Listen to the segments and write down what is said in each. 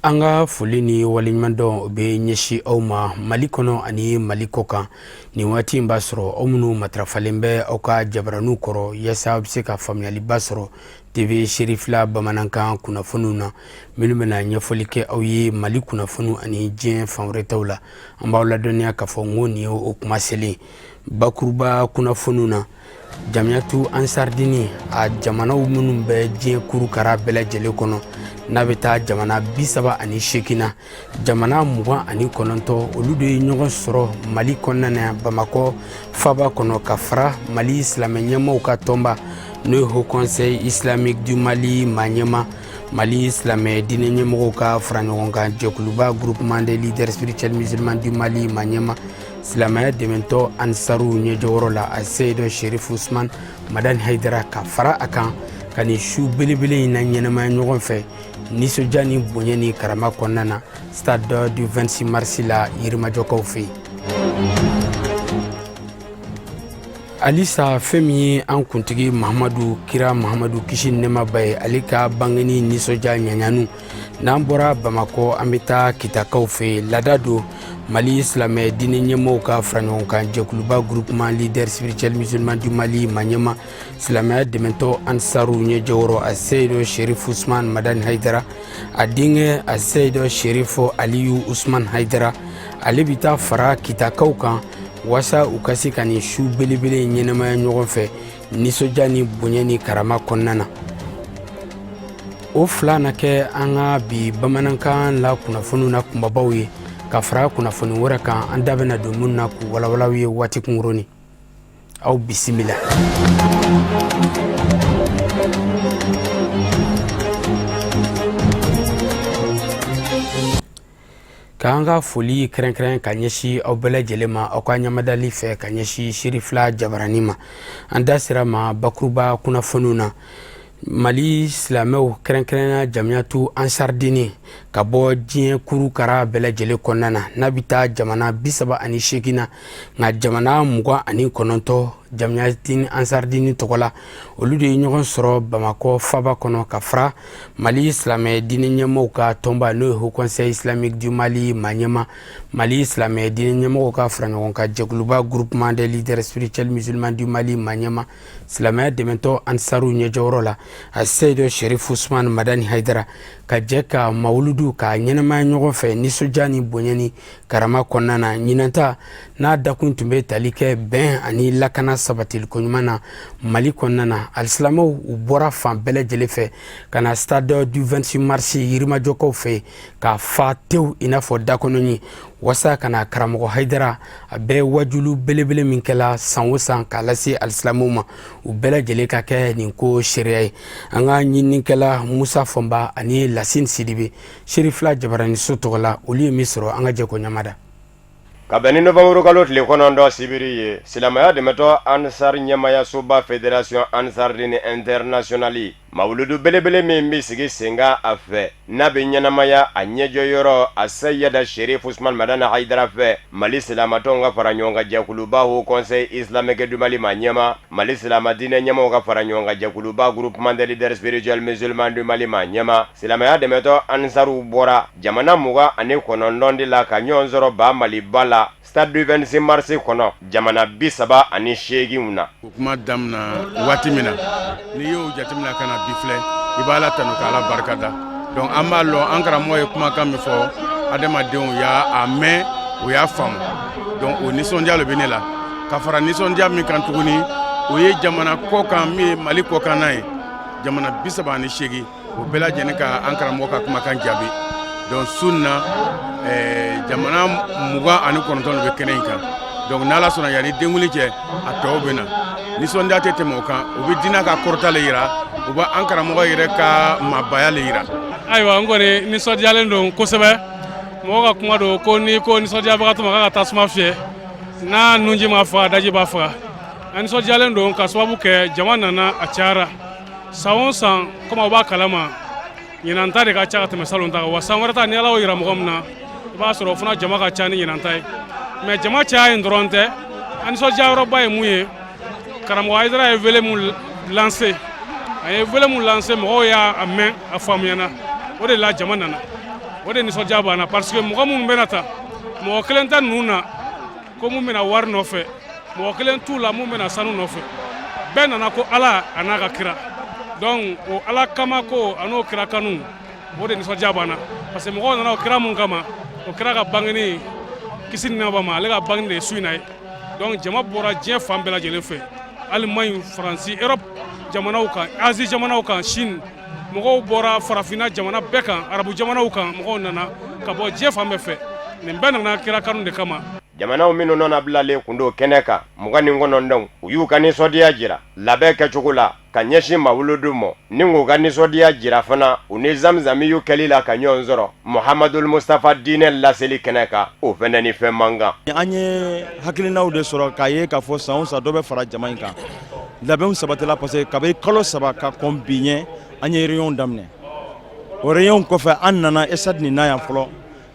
Anga foli ni waliɲumandɔn be ɲɛsi aw ma Mali kɔnɔ ani Mali kɔ kan ni waati in b'a sɔrɔ aw minnu matarafalen bɛ aw ka jabaraniw kɔrɔ yasa aw bɛ se ka faamuyaliba sɔrɔ TV Sherifila bamanankan kunnafoniw na minnu bɛna ɲɛfɔli kɛ aw ye Mali kunnafoniw ani diɲɛ fan wɛrɛ taw la an b'aw ladɔnniya k'a fɔ n ko nin ye o kuma selen bakuruba kunnafoniw na Jamiyatu Ansardini a jamanaw minnu bɛ diɲɛ kurukara bɛɛ lajɛlen kɔnɔ n'a bɛ taa jamana 38 na jamana 29 olu de ye ɲɔgɔn sɔrɔ Mali kɔnɔna Bamakɔ faba kɔnɔ ka fara Mali silamɛ ɲɛmaaw ka tɔnba n'o ye Haut Conseil Islamique du Mali Maɲɛma Mali silamɛ diinɛ ɲɛmɔgɔw ka fara ɲɔgɔn kan jɛkuluba Groupement des leaders spirituels musulmans du Mali Maɲɛma silamɛya dɛmɛtɔ Ansaru ɲɛjɔyɔrɔ la a Seyidu Sherif Usman Madani Haidara ka fara a kan ka nin su belebele in na ɲɛnamaya ɲɔgɔn fɛ nisɔndiya ni bonya ni karama kɔnɔna na stade du 26 mars la Yirimajɔkaw fɛ yen. Alisa fɛn min ye an kuntigi Mahamadu Kira Mahamadu kisi ni nɛɛma b'a ye ale ka bangeni nisɔndiya ɲaɲanu n'an bɔra Bamakɔ an bɛ taa Kitakaw fɛ laada don Mali silamɛ diinɛ ɲɛmɔgɔw ka fara ɲɔgɔn kan jɛkuluba Groupement leaders spirituels musulmans du Mali Maɲɛma silamɛya dɛmɛtɔ Ansaru ɲɛjɔyɔrɔ a Seyidu Sherif Usman Madani Haidara a denkɛ a Seyidu Sherif Aliyu Usman Haidara ale bɛ taa fara Kitakaw kan wasa u ka se ka nin su belebele ɲɛnamaya ɲɔgɔn fɛ nisɔndiya ni bonya ni karama kɔnɔna na o fila na kɛ an ka bi bamanankan la kunnafoniw na kunbabaw ye ka fara kunnafoni wɛrɛ kan an da bɛna don minnu na k'u walawalaw ye waati kunkurunin aw bisimila. K'an ka foli kɛrɛnkɛrɛn ka ɲɛsin aw bɛɛ lajɛlen ma aw ka ɲamadali fɛ ka ɲɛsin Sherifila jabarani ma an da sera ma bakuruba kunnafoniw na Mali silamɛw kɛrɛnkɛrɛnna Jamiyatu Ansardini ka bɔ diɲɛ kurukara bɛɛ lajɛlen kɔnɔna na n'a bɛ taa jamana 38 na nka jamana 29 Jamiyatu Ansardini tɔgɔ la olu de ye ɲɔgɔn sɔrɔ Bamakɔ faba kɔnɔ ka fara Mali silamɛ diinɛ ɲɛmɔgɔw ka tɔnba n'o ye Haut Conseil Islamique du Mali Maɲɛma Mali silamɛ diinɛ ɲɛmɔgɔw ka fara ɲɔgɔn kan jɛkuluba Groupement des leaders spirituels musulmans du Mali Maɲɛma silamɛya dɛmɛtɔ Ansaru ɲɛjɔyɔrɔ la a Seyidu Sherif Usman Madani Haidara ka jɛ ka mawuludu ka ɲɛnamaya ɲɔgɔn fɛ nisɔndiya ni bonya ni karama kɔnɔna na ɲinanta n'a dakun tun bɛ tali kɛ bɛn ani lakana sabatiliko ɲuman na Mali kɔnɔna na alisilamɛw u bɔra fan bɛɛ lajɛlen fɛ ka na stade du 26 mars Yirimajɔkaw fɛ ka fa tew i n'a fɔ dakɔnɔ ye wasa kana karamɔgɔ Haidara a bɛ wajulu belebele min kɛla san o san k'a lase alisilamɛw ma u bɛɛ lajɛlen ka kɛ nin ko seereya ye an ka ɲininikɛla Musa Fɔnba ani Lasine Sidibe Sherifila jabaraniso tɔgɔ la olu ye min sɔrɔ an ka jɛ ko ɲamada. Kabini Novembre kalo tile 9 sibiri ye silamɛya dɛmɛtɔ Ansar ɲɛmaya soba Fédération Ansardini Internationale mawuludu belebele min bɛ sigi senga a fɛ n'a bɛ ɲɛnamaya a ɲɛjɔyɔrɔ a Seyidu Sherif Usman Madani Haidara fɛ Mali silamatɔnw ka fara ɲɔgɔn kan jɛkuluba Haut Conseil Islamique du Mali Maɲɛma Mali silama diinɛ ɲɛmɔgɔw ka fara ɲɔgɔn kan jɛkuluba Groupement des leaders spirituels musulmans du Mali Maɲɛma silamɛya dɛmɛtɔ Ansaru bɔra jamana 29 de la ka ɲɔgɔn sɔrɔ ba Maliba la stade du 26 mars kɔnɔ jamana 38 na. O kuma damina waati min na n'i y'o jateminɛ ka na bi filɛ i b'a la tanu k'Ala barika da donc an b'a lɔn an karamɔgɔ ye kumakan min fɔ adamadenw y'a mɛn o y'a faamu donc o nisɔndiya de bɛ ne la ka fara nisɔndiya min kan tuguni o ye jamana kɔkan min ye Mali kɔkanna ye jamana 38 o bɛɛ lajɛlen ka an karamɔgɔ ka kumakan jaabi donc sunna jamana 29 de bɛ kɛnɛ in kan donc n'Ala sɔnna yanni denwuli cɛ a tɔw bɛ na nisɔndiya tɛ tɛmɛ o kan o bɛ diinɛ ka kɔrɔta le yira o bɛ an karamɔgɔ yɛrɛ ka maabaya le yira. Ayiwa n kɔni nisɔndiyalen don kosɛbɛ mɔgɔ ka kuma don ko n'i ko nisɔndiyabagatɔ ma k'a ka tasuma fiyɛ n'a nunji ma faga daji b'a faga a nisɔndiyalen don ka sababu kɛ jama nana a cayara san o san komi aw b'a kalama ɲinan ta de ka ca ka tɛmɛ salon ta kan wa san wɛrɛ ta ni Ala y'o yira mɔgɔ min na i b'a sɔrɔ o fana jama ka ca ni ɲinan ta ye mais jama caya in dɔrɔn tɛ a nisɔndiyayɔrɔba ye mun ye karamɔgɔ Haidara ye wele mun lancer a ye wele mun lancer mɔgɔw y'a mɛn a faamuyana o de la jama nana o de nisɔndiya banna parce que mɔgɔ minnu bɛna ta mɔgɔ kelen tɛ ninnu na ko mun bɛna wari nɔfɛ mɔgɔ kelen t'u la mun bɛna sanu nɔfɛ bɛɛ nana ko ala a n'a ka kira donc o ala kama ko a n'o kira kanu o de nisɔndiya banna parce que mɔgɔw nana o kira mun kama o kira ka bangeni kisi ni nɛɛma ma ale ka bangeni de ye su in na ye donc jama bɔra diɲɛ fan bɛɛ lajɛlen fɛ Allemagne Faransi Europe jamanaw kan Asie jamanaw kan Chine mɔgɔw bɔra farafinna jamana bɛɛ kan arabu jamanaw kan mɔgɔw nana ka bɔ diɲɛ fan bɛɛ fɛ nin bɛɛ nana kira kanu de kama jamanaw minnu nɔna bilalen kun do kɛnɛ kan 29 u y'u ka nisɔndiya jira labɛn kɛcogo la ka ɲɛsin mawuludu mɔ ni k'u ka nisɔndiya jira fana u ni zamzamiyu kɛli la ka ɲɔgɔn sɔrɔ Muhammadul Mustafa diinɛ laseli kɛnɛ kan o fɛnɛ ni fɛn man kan an ye hakilinaw de sɔrɔ k'a ye k'a fɔ san o san dɔ bɛ fara jama in kan labɛnw sabatila parce que kabini kalo 3 ka kɔn bi ɲɛ an ye réunion daminɛ o réunion kɔfɛ an nana Esad ni na yan fɔlɔ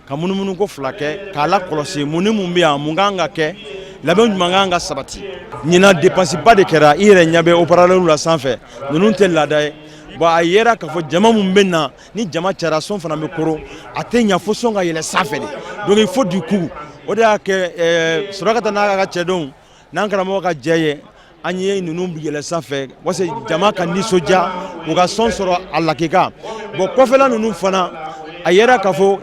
ka munumunu ko 2 kɛ k'a la kɔlɔsi mun ni mun bɛ yan mun kan ka kɛ labɛn ɲuman kan ka sabati ɲina dépense ba de kɛra i yɛrɛ ɲɛ bɛ haut-parleur la sanfɛ ninnu tɛ laada ye bon a yera k'a fɔ jama mun bɛ na ni jama cayara son fana bɛ koro a tɛ ɲa fo son ka yɛlɛ sanfɛ de donc il faut du coup o de y'a kɛ Surakata n'a ka cɛdenw n'an karamɔgɔ ka jɛ ye an ye ninnu yɛlɛ sanfɛ wase jama ka nisɔndiya u ka son sɔrɔ a lakika bon kɔfɛla ninnu fana a yera k'a fɔ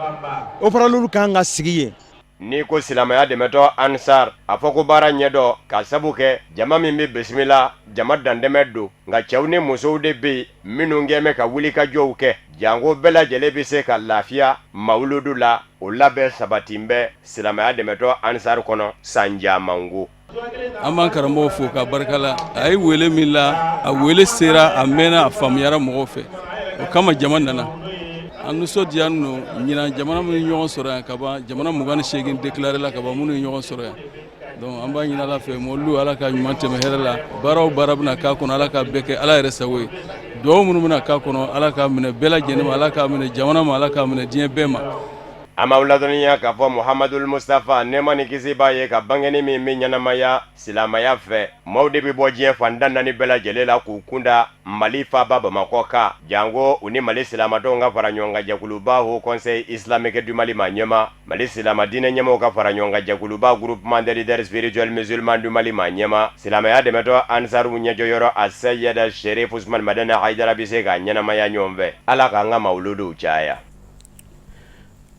haut-parleur kan ka sigi yen ni ko silamaya dɛmɛtɔ Ansar a fɔ ko baara ɲɛdɔ ka sabu kɛ jama min bɛ bisimila jama dandɛmɛ don nka cɛw ni musow de bɛ minnu kɛmɛ ka wuli ka jɔw kɛ jango bɛɛ lajɛlen bɛ se ka lafiya mawuludu la o labɛn sabatin bɛ silamaya dɛmɛtɔ Ansar kɔnɔ Sanja Mango an b'an karamɔgɔ fo ka barika la a ye wele min la a wele sera a mɛnna a faamuyara mɔgɔw fɛ o kama jama nana an nisɔndiya no ɲinan jamana minnu ɲɔgɔn sɔrɔ yan ka ban jamana 28 déclaré la ka ban minnu ɲɔgɔn sɔrɔ yan donc an b'a ɲini Ala fɛ mɔlilu Ala ka ɲuman tɛmɛ hɛrɛ la baara o baara bɛna k'a kɔnɔ Ala ka bɛɛ kɛ Ala yɛrɛ sago ye duwawu minnu bɛna k'a kɔnɔ Ala k'a minɛ bɛɛ lajɛlen ma Ala k'a minɛ jamana ma Ala k'a minɛ diɲɛ bɛɛ ma an b'aw ladɔnniya k'a fɔ Muhammadul Mustafa nɛɛma ni kisi b'a ye ka bangeni min bɛ ɲɛnamaya silamaya fɛ maaw de bɛ bɔ diɲɛ fan 14 bɛɛ lajɛlen la k'u kunda Mali faaba Bamakɔ kan jango u ni Mali silamadɔnw ka fara ɲɔgɔn kan jɛkuluba Haut Conseil Islamique du Mali ma ɲɛma Mali silama diinɛ ɲɛmaaw ka fara ɲɔgɔn kan jɛkuluba Groupement des leaders spirituels musulmans du Mali ma ɲɛma silamaya dɛmɛtɔ Ansaru ɲɛjɔyɔrɔ a Seyida Sherif Usman Madani Haidara bɛ se ka ɲɛnamaya ɲɔgɔn fɛ Ala k'an ka mawuludu caya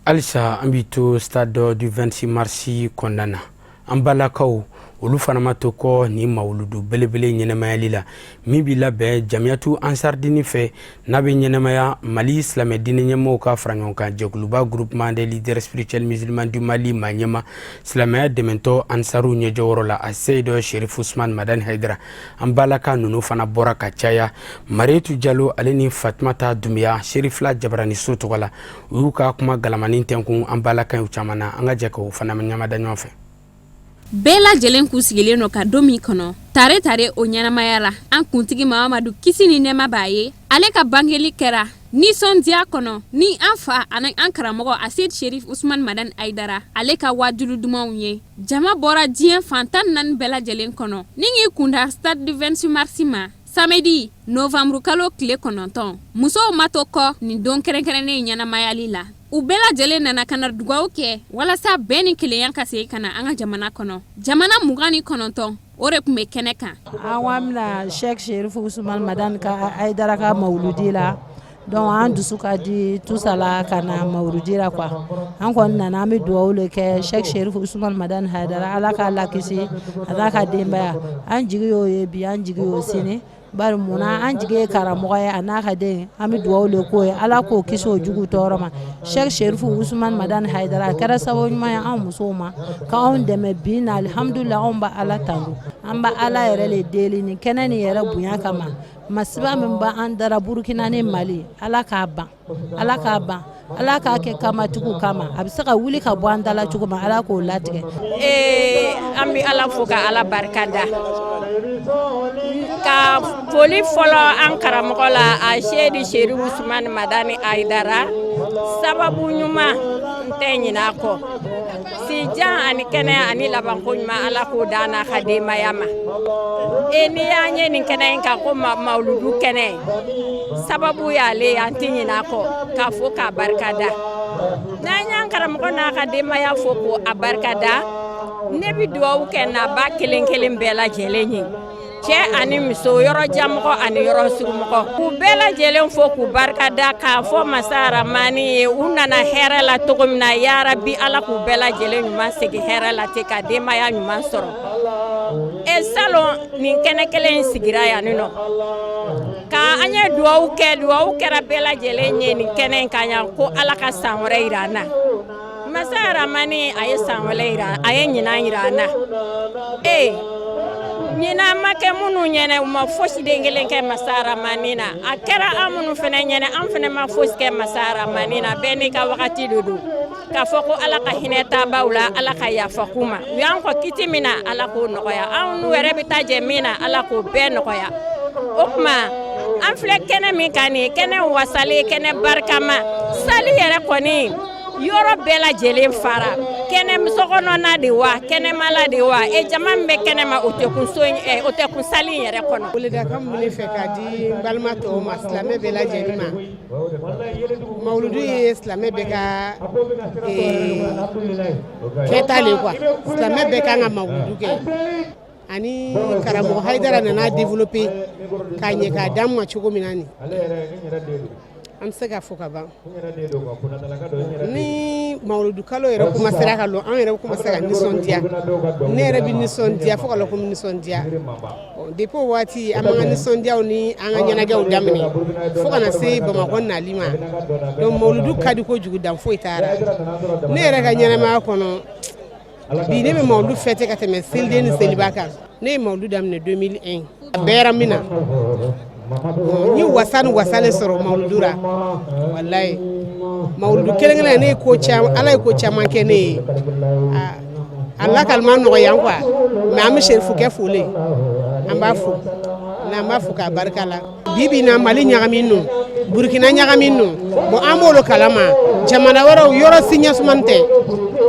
Alisa an bɛ to stade du 26 mars kɔnɔna na an balakaw olu fana ma to kɔ ni mawuludu belebele ɲɛnɛmayali la min bɛ labɛn jamiyatu Ansar dini fɛ n'a bɛ ɲɛnɛmaya Mali silamɛ diinɛ ɲɛmaaw ka fara ɲɔgɔn kan jɛkuluba Groupement des leaders spirituels musulmans du Mali ma ɲɛma silamɛya dɛmɛtɔ Ansaru ɲɛjɔyɔrɔ la a Seyida Sherif Usman Madani Haidara an balaka ninnu fana bɔra ka caya Marietu Jalo ale ni Fatumata Dumbuya Sherifla Jabarani so tɔgɔ la u y'u ka kuma galamanin tɛnkun an balaka y'u caman na an ka jɛ k'o fana ɲamada ɲɔgɔn fɛ bɛɛ lajɛlen k'u sigilen no ka don min kɔnɔ tare tare o ɲɛnamaya la an kuntigi Mahamadu kisi ni nɛɛma b'a ye ale ka bangeli kɛra nisɔndiya kɔnɔ ni an fa ani an karamɔgɔ Asid Sherif Usman Madani Haidara ale ka wajulu dumanw ye jama bɔra diɲɛ fan 14 bɛɛ lajɛlen kɔnɔ ni k'i kunda stade du 26 mars ma samedi novembre kalo tile 9 musow ma to kɔ nin don kɛrɛnkɛrɛnnen ɲɛnamayali la u bɛɛ lajɛlen nana ka na dugawu kɛ walasa bɛɛ ni kelenya ka segin ka na an ka jamana kɔnɔ jamana 29 o de tun bɛ kɛnɛ kan an k'an bɛna Sheikh Sherif Usman Madani ka Haidara ka mawuludi la donc an dusu ka di tusala ka na mawuludi la quoi an kɔni nana an bɛ dugawu le kɛ Sheikh Sherif Usman Madani Haidara Ala k'a lakisi a n'a ka denbaya an jigi y'o ye bi an jigi y'o sini bari munna an jigi ye karamɔgɔ ye a n'a ka den an bɛ dugawu le k'o ye Ala k'o kisi o jugu tɔɔrɔ ma Sheikh Sherif Usman Madani Haidara a kɛra sababu ɲuman ye an musow ma k'anw dɛmɛ bi na alhamdulillah anw bɛ Ala tanu an bɛ Ala yɛrɛ le deli ni kɛnɛ ni yɛrɛ bonya kama masiba min bɛ an dara Burkina ni Mali Ala k'a ban Ala k'a ban Ala k'a kɛ kamatigiw kama a bɛ se ka wuli ka bɔ an dala cogo ma Ala k'o latigɛ an bɛ Ala fo ka Ala barika da ka foli fɔlɔ an karamɔgɔ la a Seydi Sherif Usman Madani Haidara sababu ɲuman n tɛ ɲinɛ a kɔ sijan ani kɛnɛya ani labanko ɲuman Ala k'o da n'a ka denbaya ma n'i y'an ye nin kɛnɛ in kan ko mawuludu kɛnɛ sababu y'ale ye an tɛ ɲinɛ a kɔ k'a fo k'a barika da n'an y'an karamɔgɔ n'a ka denbaya fo ko a barikada ne bi dugawu kɛ n'a ba kelen kelen bɛɛ lajɛlen ye cɛ ani muso yɔrɔ jamɔgɔ ani yɔrɔ surumɔgɔ k'u bɛɛ lajɛlen fo k'u barikada k'a fɔ masa aramani ye u nana hɛrɛ la cogo min na yarabi ala k'u bɛɛ lajɛlen ɲuman segin hɛrɛ la ten ka denbaya ɲuman sɔrɔ salon nin kɛnɛ kelen in sigira yan nɔ ka an ye dugawu kɛra bɛɛ lajɛlen ye nin kɛnɛ in kan yan ko ala ka san wɛrɛ yira an na masa aramani a ye san wɛrɛ yira a ye ɲinan yira an na ɲinan ma kɛ minnu ɲɛnɛ u ma fosi den kelen kɛ masa aramani na a kɛra an minnu fana ɲɛnɛ an fana ma fosi kɛ masa aramani na bɛɛ n'i ka wagati de don k'a fɔ ko ala ka hinɛ tabaw la ala ka yafa k'u ma u y'an kɔ kiti min na ala k'o nɔgɔya an n'u yɛrɛ bɛ taa jɛ min na ala k'o bɛɛ nɔgɔya o tuma an filɛ kɛnɛ min kan nin kɛnɛ wasalen kɛnɛ barikama sali yɛrɛ kɔni yɔrɔ bɛɛ lajɛlen fara kɛnɛ musokɔnɔna de wa kɛnɛmala de wa jama min bɛ kɛnɛma o tɛ kun sali in yɛrɛ kɔnɔ. Weledakan min bɛ fɛ k'a di n balima tɔw ma silamɛ bɛɛ lajɛlen ma mawuludu ye silamɛ bɛɛ ka kɛta le quoi silamɛ bɛɛ kan ka mawuludu kɛ ani karamɔgɔ Hayidara nana développer k'a ɲɛ k'a d'an ma cogo min na nin an bɛ se ka fɔ ka ban ni mawuludu kalo yɛrɛ commencera ka lɔ an yɛrɛ commencera ka nisɔndiya ne yɛrɛ bɛ nisɔndiya fo ka lɔ ko n nisɔndiya depuis o waati an b'an ka nisɔndiyaw ni an ka ɲɛnajɛw daminɛ fo ka na se Bamakɔ nali ma donc mawuludu ka di kojugu dan foyi t'ara ne yɛrɛ ka ɲɛnamaya kɔnɔ bi ne bɛ mawuludu fêter ka tɛmɛ seliden ni seliba kan ne ye mawuludu daminɛ 2001 a bɛɛra min na n ye wasa ni wasalen sɔrɔ mawuludu ra walayi mawuludu kelen-kelen ne ye ko caman ala ye ko caman kɛ ne ye ala kalima nɔgɔya quoi mais an bɛ serifu kɛ fole an b'a fo n'an b'a fo k'a barika la bi bi na Mali ɲagamin nu Burkina ɲagamin nu bon an b'olu kalama jamana wɛrɛw yɔrɔ si ɲɛsuman tɛ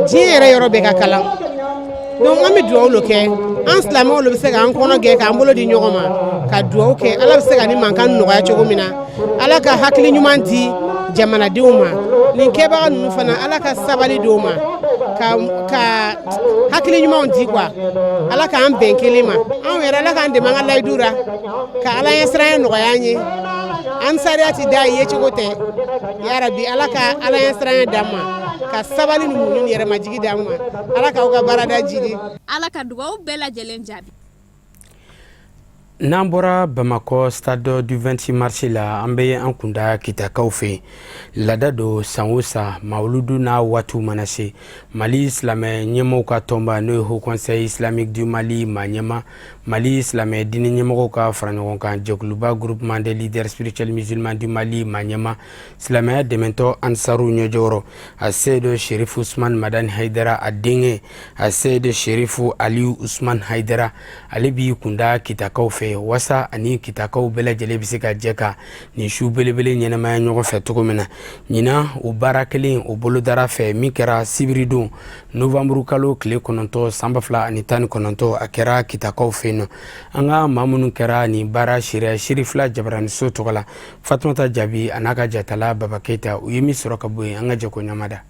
diɲɛ yɛrɛ yɔrɔ bɛɛ ka kalan donc an bɛ dugawu lo kɛ an silamɛw bɛ se k'an kɔnɔ gɛn k'an bolo di ɲɔgɔn ma ka dugawu kɛ ala bɛ se ka ni mankan nɔgɔya cogo min na ala ka hakili ɲuman di jamanadenw ma nin kɛbaga ninnu fana ala ka sabali d'u ma ka hakili ɲumanw di quoi ala k'an bɛn kelen ma anw yɛrɛ ala k'an dɛmɛ an ka layidu ra ka ala ɲɛ siranya nɔgɔya an ye an sariya ti da ye cogo tɛ yarabi ala ka ala ɲɛ siranya d'an ma ka sabali ni muɲu ni yɛrɛmajigi d'an ma ala k'aw ka baarada jidi ala ka dugawu bɛɛ lajɛlen jaabi. N'an bɔra Bamakɔ stade du 26 mars la an bɛ an kunda kitakaw fɛ laada do san o san mawuludu n'a waatiw mana se Mali silamɛ ɲɛmɔgɔw ka tɔnba n'o ye Haut Conseil Islamique du Mali Maɲɛma Mali silamɛ diinɛ ɲɛmɔgɔw ka fara ɲɔgɔn kan jɛkuluba groupement des leaders spirituels musulmans du Mali Maɲɛma silamɛya dɛmɛtɔ Ansaru ɲɛjɔyɔrɔ a Seyidu Sherifu Usman Madani Hayidara a denkɛ a Seyidu Sherifu Aliyu Usman Hayidara ale b'i kunda kitakaw fɛ wasa ani kitakaw bɛɛ lajɛlen bɛ se ka jɛ ka nin su belebele ɲɛnamaya ɲɔgɔn fɛ cogo min na ɲinan o baara kelen o bolodara fɛ min kɛra sibiri don novembre kalo tile 9 san 2019 a kɛra kitakaw fɛ yen nɔ an ka maa minnu kɛra nin baara sariya Sirifila Jabaraniso tɔgɔ la Fatumata Jabi a n'a ka jatala Baba Keyita u ye min sɔrɔ ka bɔ yen an ka jɛ ko ɲamada.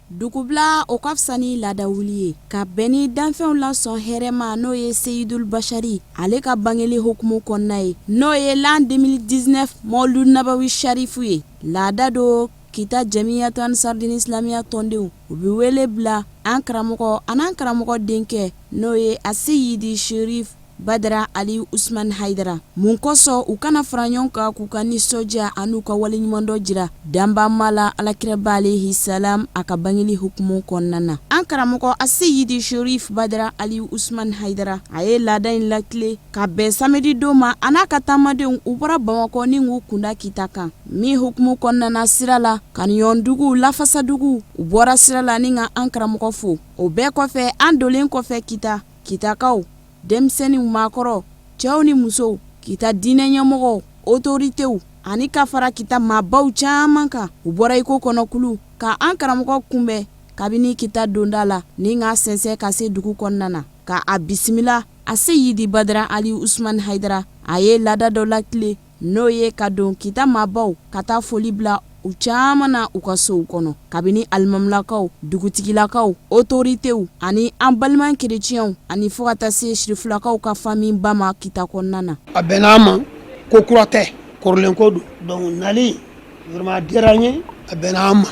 Dugubla o ka fisa ni laadawuli ye ka bɛn ni danfɛnw lasɔn hɛrɛma n'o ye Seyidul Bashari ale ka bangeli hukumu kɔnɔna ye n'o ye l'an 2019 Mawlud Nabawi Sharifu ye laada do kita Jamiyatu Ansardin Islamia tɔndenw u bɛ wele bila an karamɔgɔ an'an karamɔgɔ denkɛ n'o ye a Seyidi Sherif Badara Ali Usman Hayidara mun kosɔn u kana fara ɲɔgɔn kan k'u ka nisɔndiya an'u ka waleɲuman dɔ jira danba la alakira alayhi salam a ka bangeli hukumu kɔnɔna na an karamɔgɔ a Seyidi Sherif Badara Ali Usman Hayidara a ye laada in lakile ka bɛn samedi don ma a n'a ka taamadenw u bɔra Bamakɔ ni k'u kunda kita kan min hukumu kɔnɔna na sira la Kaniyɔndugu Lafasadugu u bɔra sira la ni ka an karamɔgɔ fo o bɛɛ kɔfɛ an dolen kɔfɛ kitakaw denmisɛnninw maakɔrɔ cɛw ni musow kita diinɛ ɲɛmɔgɔw autoritew ani ka fara kita maabaw caman kan u bɔra iko kɔnɔkulu ka an karamɔgɔ kunbɛn kabini kita donda la ni ka sɛnsɛn ka se dugu kɔnɔna na ka a bisimila a Seyidi Badara Ali Usman Hayidara a ye laada dɔ lakile n'o ye ka don kita maabaw ka taa foli bila u caaman na u ka sow kɔnɔ kabini alimamulakaw dugutigilakaw autoritew ani an balima kerecɛnw ani fɔ ka taa se sirifulakaw ka famiba ma kita kɔnɔna na. A bɛn'a ma ko kura tɛ kɔrɔlen ko don donc nali vraiment diyara n ye a bɛn'a ma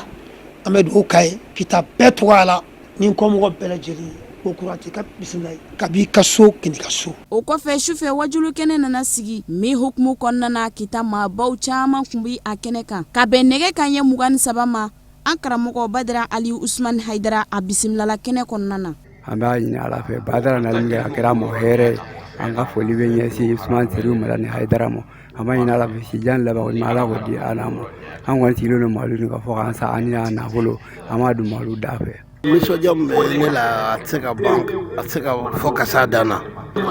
an bɛ dugawu k'a ye kita bɛɛ tɔgɔ a la ni kɔmɔgɔ bɛɛ lajɛlen ko kura tɛ ka bisimila ka b'i ka so kini ka so. O kɔfɛ sufɛ wajulu kɛnɛ nana sigi min hukumu kɔnɔna na kita maabaw caaman kun bi a kɛnɛ kan ka bɛn nɛgɛ kanɲɛ 23 ma an karamɔgɔ Badara Aliyu Usman Haidara a bisimilala kɛnɛ kɔnɔna na. An b'a ɲini Ala fɛ Badara nali min kɛ a kɛra mɔgɔ hɛrɛ ye an ka foli bɛ ɲɛsin Usman Serifu Madani Haidara ma an b'a ɲini Ala fɛ sijan laban kɔni Ala k'o di Ala ma an kɔni sigilen don maalu ni ka fɔ k'an sa ani n'a nafolo an b'a dun maalu da fɛ. Nisɔndiya min bɛ ne la a tɛ se ka ban a tɛ se ka fɔ ka s'a dan na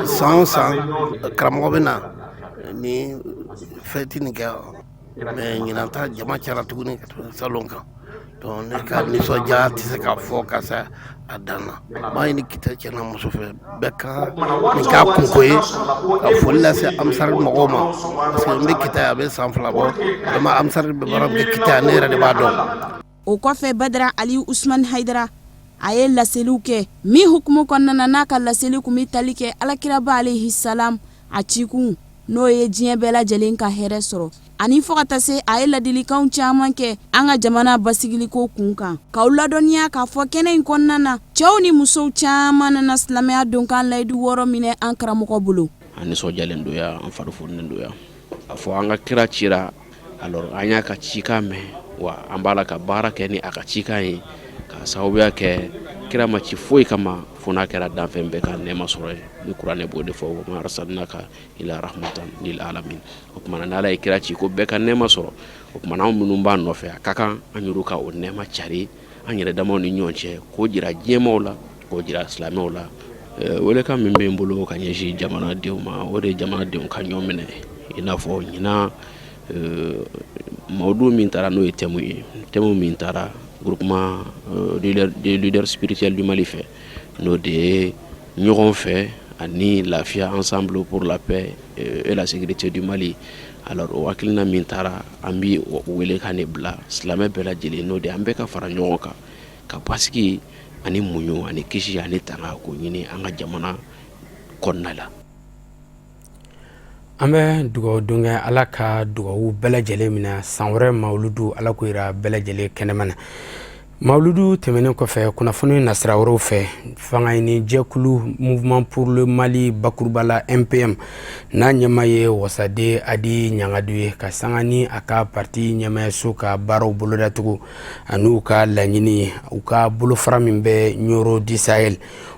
san o san karamɔgɔ bɛ na ni fɛti nin kɛ mais ɲinan ta jama cayara tuguni ka tɛmɛ salon kan donc ne ka nisɔndiya tɛ se ka fɔ ka s'a dan na n b'a ɲini kita cɛ n'a muso fɛ bɛɛ ka nin k'a kunko ye ka foli lase amisari mɔgɔw ma parce que n bɛ kita ye a bɛ san 2 bɔ vraiment amisari bɛ baara min kɛ kita ne yɛrɛ de b'a dɔn. O kɔfɛ Badara Aliyu Usman Haidara a ye laseliw kɛ min hukumu kɔnɔna na n'a ka laseli kun bɛ tali kɛ Alakiraba alayhi salam a cikun n'o ye diɲɛ bɛɛ lajɛlen ka hɛrɛ sɔrɔ ani fɔ ka taa se a ye ladilikanw caaman kɛ an ka jamana basigiliko kun kan k'aw ladɔnniya k'a fɔ kɛnɛ in kɔnɔna na cɛw ni musow caaman nana silamɛya donkan layidu 6 minɛ an karamɔgɔ bolo. An nisɔndiyalen don yan an farifurunen don yan a fɔ an ka kira cira alors an y'a ka cikan mɛn wa an b'a la ka baara kɛ ni a ka cikan ye ka sababuya kɛ kira ma ci foyi kama fo n'a kɛra danfɛn bɛɛ ka nɛɛma sɔrɔ ye ni kuranɛ b'o de fɔ wa ma arsalnaka ila rahmatan lil alamin o kumana n'Ala ye kira ci ko bɛɛ ka nɛɛma sɔrɔ o kumana anw minnu b'a nɔfɛ a ka kan an yɛrɛw ka o nɛɛma cari an yɛrɛ damaw ni ɲɔgɔn cɛ k'o jira diɲɛmaw la k'o jira silamɛw la welekan min bɛ n bolo ka ɲɛsin jamanadenw ma o de ye jamanadenw ka ɲɔgɔn minɛ i n'a fɔ ɲinan mawudu min taara n'o ye thème min taara groupement des leaders spirituels du Mali fɛ n'o de ye ɲɔgɔn fɛ ani lafiya ensemble pour la paix et la sécurité du Mali. Alors o hakilina min taara an bi wele kan ne bila silamɛ bɛɛ lajɛlen n'o de an bɛɛ ka fara ɲɔgɔn kan ka basigi ani muɲu ani kisi ani tanga ko ɲini an ka jamana kɔnɔna la. An bɛ dugawu don kɛ Ala ka dugawu bɛɛ lajɛlen minɛ san wɛrɛ mawuludu Ala k'o yira bɛɛ lajɛlen kɛnɛma na. Mawuludu tɛmɛnen kɔfɛ kunnafoni nasira wɛrɛw fɛ fanga ɲini jɛkulu Mouvement pour le Mali bakurubala MPM n'a ɲɛma ye Wasaden Adi Ɲangadu ye ka sanga ni a ka parti ɲɛmayaso ka baaraw bolodatugu ani u ka laɲini ye u ka bolofara min bɛ Ɲoro du Sahel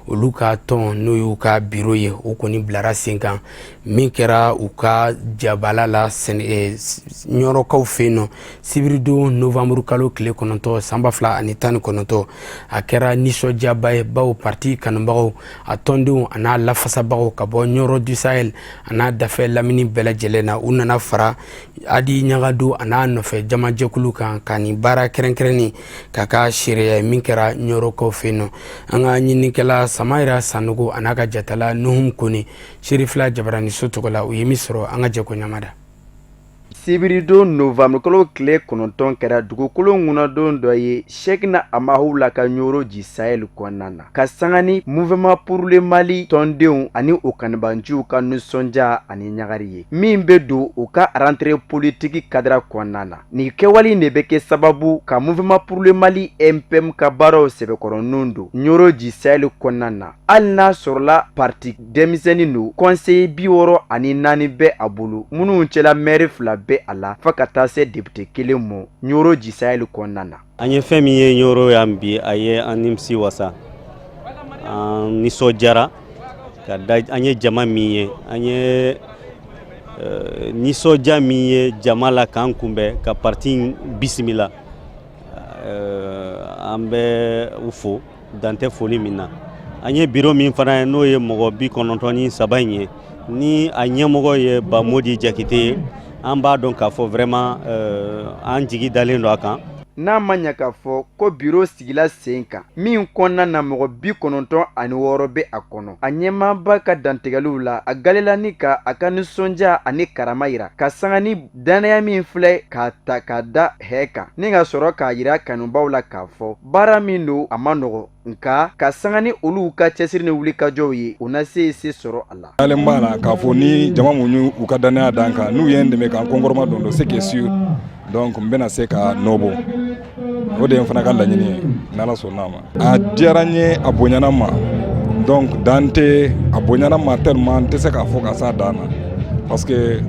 olu ka tɔn n'o y'u ka biro ye o kɔni bilara sen kan min kɛra u ka jabala la ɲɔrɔkaw fɛ yen nɔ sibiridon novamburu kalo tile 9 san 2019 a kɛra nisɔndiyaba ye bawo parti kanubagaw a tɔndenw a n'a lafasabagaw ka bɔ Ɲoro du Sahel a n'a dafɛ lamini bɛɛ lajɛlen na u nana fara Adi Ɲangadu a n'a nɔfɛ jamajɛkulu kan ka nin baara kɛrɛnkɛrɛnni ka ka seereya min kɛra ɲɔrɔkaw fɛ yen nɔ an ka ɲinikɛla Samayira Sanogo a n'a ka jatala Nuhum Kone Sherifla Jabarani so tɔgɔ la u ye min sɔrɔ an ka jɛko ɲamada. Sibiridon novembre kalo tile 9 kɛra dugukolo ŋunadon dɔ ye Cheikhna Amahu la ka Ɲoro du Sahel kɔnɔna na ka sanga ni Mouvement pour le Mali tɔndenw ani o kanibanjiw ka nisɔndiya ani ɲagari ye min bɛ don u ka rentrée politique cadre kɔnɔna na nin kɛwale de bɛ kɛ sababu ka Mouvement pour le Mali MPM ka baaraw sɛbɛkɔrɔninw don Ɲoro du Sahel kɔnɔna na hali n'a sɔrɔla parti denmisɛnnin don conseiller 64 bɛ a bolo minnu cɛla maire 2 bɛ a la fa ka taa se député 1 mɔ Ɲoro du Sahel kɔnɔna na. An ye fɛn min ye Ɲoro yan bi a ye an nimisi wasa an nisɔndiyara ka da an ye jama min ye an ye nisɔndiya min ye jama la k'an kunbɛn ka parti bisimila an bɛ u fo dan tɛ foli min na an ye biro min fana ye n'o ye mɔgɔ 93 in ye ni a ɲɛmɔgɔ ye Bamodi Jakite ye an b'a dɔn k'a fɔ vraiment an jigi dalen don a kan n'a ma ɲa k'a fɔ ko biro sigila sen kan min kɔnɔna na mɔgɔ 96 bɛ a kɔnɔ. A ɲɛmaaba ka dantigɛliw la a galela ni ka a ka nisɔndiya ani karama yira ka sanga ni danaya min filɛ k'a ta k'a da hɛ kan ni ka sɔrɔ k'a yira kanubaw la k'a fɔ baara min don a ma nɔgɔ nka ka sanga ni olu ka cɛsiri ni wulikajɔw ye u na se sɔrɔ a la. ale b'a la k'a fɔ ni jama mun u ka danaya d'an kan n'u ye n dɛmɛ k'an kɔnkɔrɔma don c'est que sûr donc n bɛna se ka nɔ bɔ o de ye n fana ka laɲini ye n'Ala sɔnn'a ma. A diyara n ye a bonyana ma donc dan tɛ a bonyana ma tellement n tɛ se k'a fɔ ka s'a dan na parce que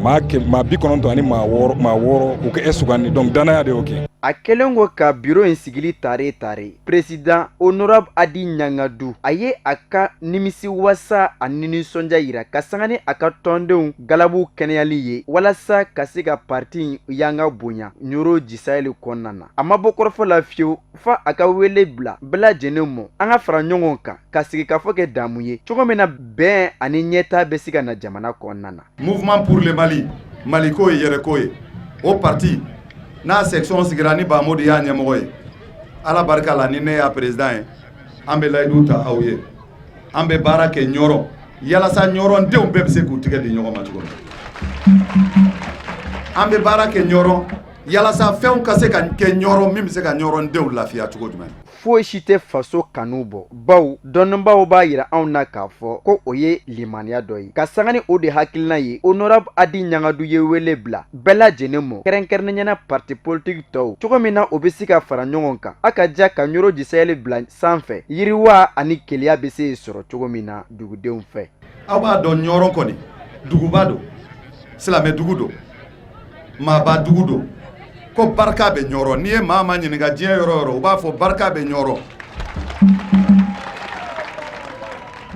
maa 90 ani maa 6 u kɛ sugandi donc danaya de y'o kɛ. A kɛlen ko ka biro in sigili tare président honorable Adi Ɲangadu a ye a ka nimisi wasa a nisɔndiya yira ka sanga ni a ka tɔndenw galabu kɛnɛyali ye walasa ka se ka parti yanga bonya Ɲoro Jisayɛli kɔnɔna na. A ma bɔ kɔrɔfɔ la fiyewu fa a ka wele bila bɛɛ lajɛlen mɔ an ka fara ɲɔgɔn kan ka sigi ka fɔ kɛ damu ye cogo min na bɛn ani ɲɛta bɛ se ka na jamana kɔnɔna na. Mouvement pour le Mali, Mali ko ye yɛrɛ ko ye o parti n'a section sigira ni Bamodi y'a ɲɛmɔgɔ ye Ala barika la ni ne y'a président ye an bɛ layidu ta aw ye an bɛ baara kɛ ɲɔrɔ yalasa ɲɔrɔndenw bɛɛ bɛ se k'u tigɛ di ɲɔgɔn ma cogo min an bɛ baara kɛ ɲɔrɔ yalasa fɛnw ka se ka kɛ ɲɔrɔ min bɛ se ka ɲɔrɔndenw lafiya cogo jumɛn. Foyi si tɛ faso kanu bɔ baw dɔnnibaaw b'a yira anw na k'a fɔ ko o ye limaniya dɔ ye ka sanga ni o de hakilina ye honorable Adi Ɲangadu ye wele bila bɛɛ lajɛlen mɔ kɛrɛnkɛrɛnnenya parti politique tɔw cogo min na o bɛ se ka fara ɲɔgɔn kan a ka diya ka Ɲoro Jisayɛli bila sanfɛ yiriwa ani keleya bɛ se sɔrɔ cogo min na dugudenw fɛ. Aw b'a dɔn ɲɔrɔ kɔni duguba don silamɛ dugu don maaba dugu don ko barika bɛ ɲɔrɔ n'i ye maa ɲininka diɲɛ yɔrɔ yɔrɔ u b'a fɔ barika bɛ ɲɔrɔ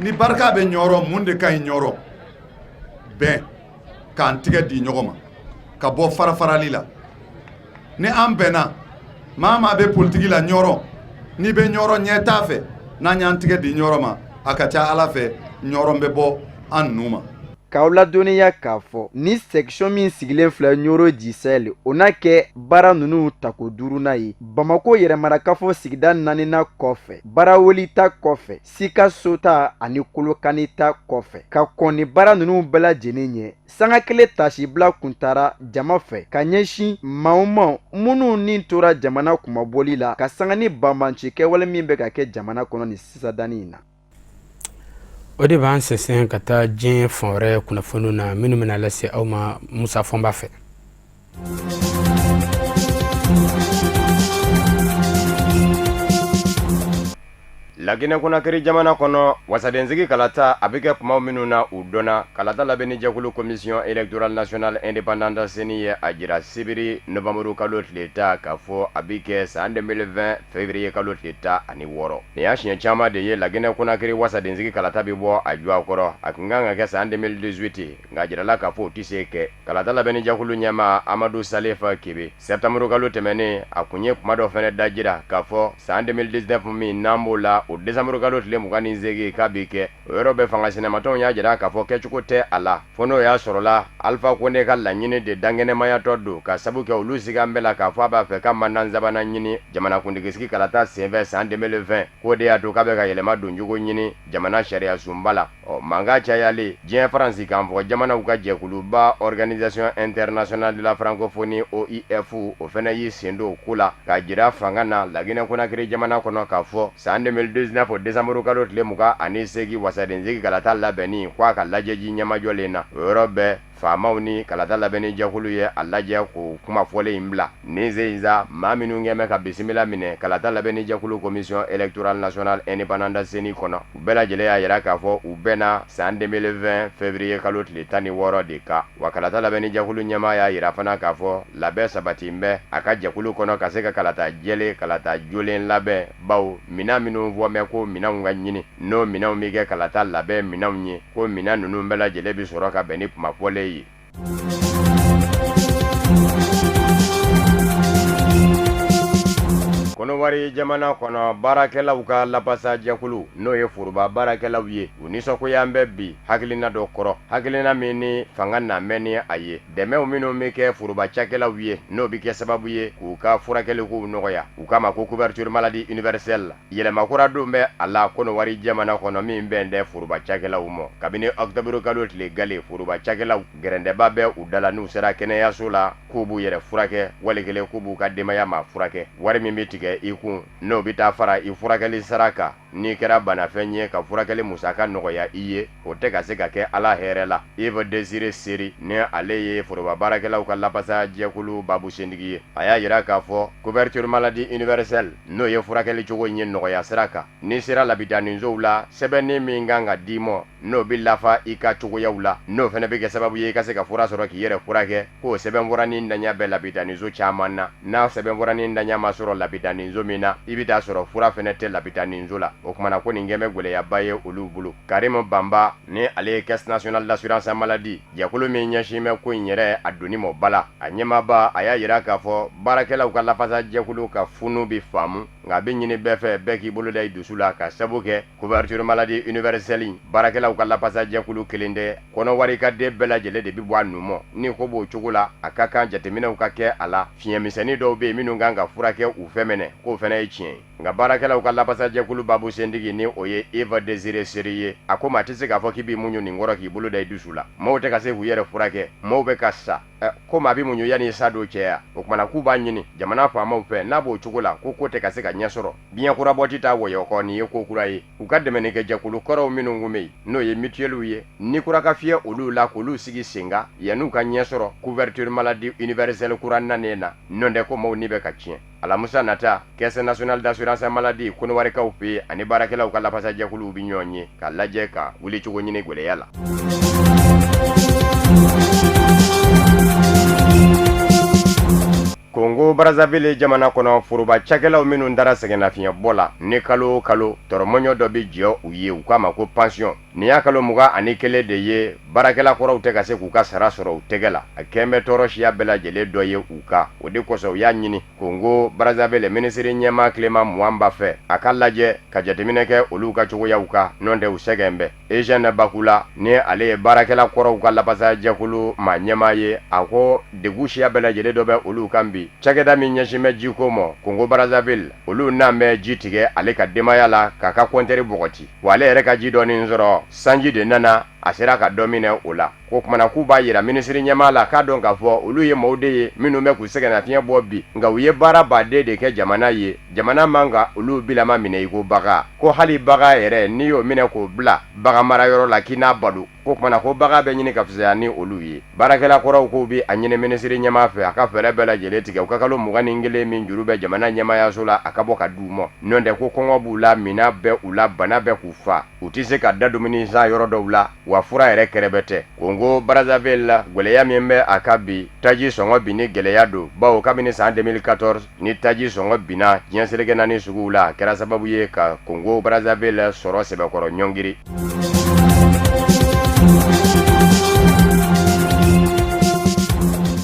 ni barika bɛ ɲɔrɔ mun de ka ɲi ɲɔrɔ bɛn k'an tigɛ di ɲɔgɔn ma ka bɔ farafarali la ni an bɛnna maa bɛ politiki la ɲɔrɔ n'i bɛ ɲɔrɔ ɲɛ t'a fɛ n'an y'an tigɛ di ɲɔrɔ ma a ka ca Ala fɛ ɲɔrɔ bɛ bɔ an nu ma. K'aw ladɔnniya k'a fɔ ni section min sigilen filɛ Ɲoro Jisayɛli o n'a kɛ baara ninnu tako 5nan ye Bamako yɛrɛmarakafo sigida 4nan kɔfɛ Baraweli ta kɔfɛ Sikaso ta ani Kolokani ta kɔfɛ ka kɔn ni baara ninnu bɛɛ lajɛlen ɲɛ sanga kelen tasibila kuntara jama fɛ ka ɲɛsin maa minnu ni tora jamana kumabɔli la ka sanga ni banbanci kɛwale min bɛ ka kɛ jamana kɔnɔ ni sisadani in na. O de b'an sɛnsɛn ka taa diɲɛ fan wɛrɛ kunnafoniw na minnu bɛna lase aw ma Musa Fɔnba fɛ. Laginɛ Konakiri jamana kɔnɔ wasadensigi kalata a bɛ kɛ kuma minnu na u dɔnna kalata labɛnni jɛkulu commission électorale nationale indépendante CENI ye a jira sibiri novembre kalo tile ta k'a fɔ a bɛ kɛ san 2020 février kalo tile ta ani 6 nin y'a siɲɛ caman de ye Laginɛ Konakiri wasadensigi kalata bɛ bɔ a jɔ a kɔrɔ a kun kan ka kɛ san 2018 nka jirala k'a fɔ o tɛ se kɛ kalata labɛnni jɛkulu ɲɛmaa Amadu Salifa Kebe septembre kalo tɛmɛnen a kun ye kuma dɔ fɛnɛ dajira k'a fɔ san 2019 min n'an b'o la o décembre kalo tile 28 k'a bɛ kɛ o yɔrɔ bɛ fanga sinɛmatɔnw y'a jira k'a fɔ kɛcogo tɛ a la fo n'o y'a sɔrɔla Alpha Konde ka laɲini de dankɛnɛmayatɔ don ka sabu kɛ olu sigi an bɛɛ la k'a fɔ a b'a fɛ ka mandan sabanan ɲini jamanakuntigisigi kalata senfɛ san 2020 k'o de y'a to k'a bɛ ka yɛlɛma don cogo ɲini jamana sariya sunba la mankan cayalen diɲɛ Faransi kan fɔ jamanaw ka jɛkuluba Organisation Internationale de la Francophonie OIF o fɛnɛ y'i sen don o ko la k'a jira fanga na Laginɛ Konakiri jamana kɔnɔ k'a fɔ san 2019 décembre kalo tile 28 wasadensigi kalata labɛnni k'a ka lajɛji ɲɛmajɔlen na o yɔrɔ bɛɛ faamaw ni kalata labɛnni jɛkulu ye a lajɛ k'o kuma fɔlen in bila ni Nzeiza maa minnu kɛmɛ ka bisimila minɛ kalata labɛnni jɛkulu commission électorale nationale indépendante CENI kɔnɔ u bɛɛ lajɛlen y'a yira k'a fɔ u bɛnna san 2020 février kalo tile 16 de kan wa kalata labɛnni jɛkulu ɲɛmaa y'a yira fana k'a fɔ labɛn sabatilen bɛ a ka jɛkulu kɔnɔ ka se ka kalata jɛlen kalata jolen labɛn baw minan minnu fɔmɛ ko minanw ka ɲini n'o minanw bɛ kɛ kalata labɛn minanw ye ko minan ninnu bɛɛ lajɛlen bɛ sɔrɔ ka bɛn ni kuma fɔlen ye. Konowari jamana kono barakɛlaw ka lapasa jɛkulu n'o ye foroba baarakɛlaw ye u nisɔngoya bɛ bi hakilina dɔ kɔrɔ hakilina min ni fanga na mɛn ni a ye dɛmɛw minnu bɛ kɛ foroba cakɛlaw ye n'o bɛ kɛ sababu ye k'u ka furakɛliko nɔgɔya u kama ko couverture maladie universelle yɛlɛmakura don bɛ a la Konowari jamana kɔnɔ min bɛn dɛ foroba cakɛlaw ma kabini octobre kalo tile gale foroba cakɛlaw gɛrɛndɛba bɛ u dala n'u sera kɛnɛyaso la k'u b'u yɛrɛ furakɛ walikelen k'u b'u ka denbaya ma furakɛ wari min bɛ tigɛ i kun n'o bɛ taa fara i furakɛli sara kan n'i kɛra banafɛn ye ka furakɛli musaka nɔgɔya i ye o tɛ ka se ka kɛ ala hɛrɛ la Yves Désiré Seri ni ale ye foroba baarakɛlaw ka lapasa jɛkulu babu sendigi ye a y'a yira k'a fɔ couverture maladie universelle n'o ye furakɛli cogo ye nɔgɔya sira kan n'i sera labitaninsow la sɛbɛnni min kan ka d'i ma n'o bɛ lafa i ka cogoyaw la n'o fana bɛ kɛ sababu ye i ka se ka fura sɔrɔ k'i yɛrɛ furakɛ k'o sɛbɛn bɔra ni daɲa bɛ labitaninso caman na n'a sɛbɛn bɔra ni daɲa ma sɔrɔ labitaninso min na i bɛ taa sɔrɔ fura fana tɛ labitaninso la o kumana ko nin kɛmɛ gwɛlɛyaba ye olu bolo Karim Bamba ni ale ye caisse nationale d'assurance maladie jɛkulu min ɲɛsin bɛ ko in yɛrɛ a donni mɔ bala a ɲɛmaaba a y'a yira k'a fɔ baarakɛlaw ka lafasa jɛkulu ka funu bi faamu nka a bɛ ɲini bɛɛ fɛ bɛɛ k'i bolo da i dusu la ka sabu kɛ couverture maladie universelle baarakɛlaw ka lafasa jɛkulu kelen tɛ kɔnɔwari ka den bɛɛ lajɛlen de bɛ bɔ a numɔ ni ko b'o cogo la a ka kan jateminɛw ka kɛ a la fiɲɛmisɛnnin dɔw bɛ yen minnu kan ka furakɛ u fɛ minɛ k'o fana ye tiɲɛ nka baarakɛlaw ka lafasa jɛkulu babu sendigi ni o ye Yves Désiré Seri ye a ko maa tɛ se k'a fɔ k'i b'i muɲu nin kɔrɔ k'i bolo da i dusu la maaw tɛ ka se k'u yɛrɛ furakɛ maaw bɛ ka sa ko maa bɛ muɲu yanni sa don cɛya o kumana k'u b'a ɲini jamana faamaw fɛ n'a b'o cogo la ko tɛ ka se ka ɲɛ sɔrɔ biɲɛ kura bɔti t'a wɔyɔ kɔ nin ye ko kura ye u ka dɛmɛni kɛ jɛkulu kɔrɔw minnu kun bɛ yen n'o ye mutuelle ye ni kura ka fiyɛ olu la k'olu sigi sen kan yann'u ka ɲɛ sɔrɔ couverture maladie universelle kura nanen na n'o tɛ ko maaw ni bɛ ka tiɲɛ alamusa nata caisse nationale d'assurance maladie Konowarikaw fɛ yen ani baarakɛlaw ka lafasa jɛkuluw bɛ ɲɔgɔn ye ka lajɛ ka wuli cogo ɲini gwɛlɛya la. Congo Brazzaville jamana kɔnɔ foroba cakɛlaw minnu dara sɛgɛnnafiɲɛbɔ la ni kalo o kalo tɔrɔmɔɲɔ dɔ bɛ jɛ u ye u k'a ma ko pension nin y'a kalo 21 de ye baarakɛla kɔrɔw tɛ ka se k'u ka sara sɔrɔ u tɛgɛ la a kɛn bɛ tɔɔrɔ siya bɛɛ lajɛlen dɔ ye u kan o de kosɔn u y'a ɲini Congo Brazzaville minisiri ɲɛmaa Clément Mwamba fɛ a ka lajɛ ka jateminɛ kɛ olu ka cogoyaw kan n'o tɛ u sɛgɛn bɛ Eugène Bakula ni ale ye baarakɛla kɔrɔw ka lapasa jɛkulu ma ɲɛmaa ye a ko degun siya bɛɛ lajɛlen dɔ bɛ olu kan bi cakɛda min ɲɛsin bɛ jiko ma Congo Brazzaville olu n'an bɛ ji tigɛ ale ka denbaya la k'a ka kɔntɛri bɔgɔti wa ale yɛrɛ ka ji dɔɔni sɔrɔ sanji de nana a sera ka dɔ minɛ o la ko kumana k'u b'a yira minisiri ɲɛmaa la k'a dɔn k'a fɔ olu ye maaw de ye minnu bɛ k'u sɛgɛnnafiɲɛ bɔ bi nka u ye baara baden de kɛ jamana ye jamana man ka olu bilama minɛ i ko baga ko hali baga yɛrɛ n'i y'o minɛ k'o bila bagan marayɔrɔ la k'i n'a balo ko kumana ko baga bɛ ɲini ka fisaya ni olu ye baarakɛla kɔrɔw k'u bi a ɲini minisiri ɲɛmaa fɛ a ka fɛɛrɛ bɛɛ lajɛlen tigɛ u ka kalo 21 min juru bɛ jamana ɲɛmaayaso la a ka bɔ ka d'u ma n'o tɛ ko kɔngɔ b'u la mina bɛ u la bana bɛ k'u fa u tɛ se ka da dumuni san yɔrɔ dɔw la wa fura yɛrɛ kɛrɛbɛ tɛ Congo Brazzaville la gwɛlɛya min bɛ a ka bi taji sɔngɔ bin ni gɛlɛya don bawo kabini san 2014 ni taji sɔngɔ binna diɲɛ seleke naani suguw la a kɛra sababu ye ka Congo Brazzaville sɔrɔ sɛbɛkɔrɔ ɲɔngiri.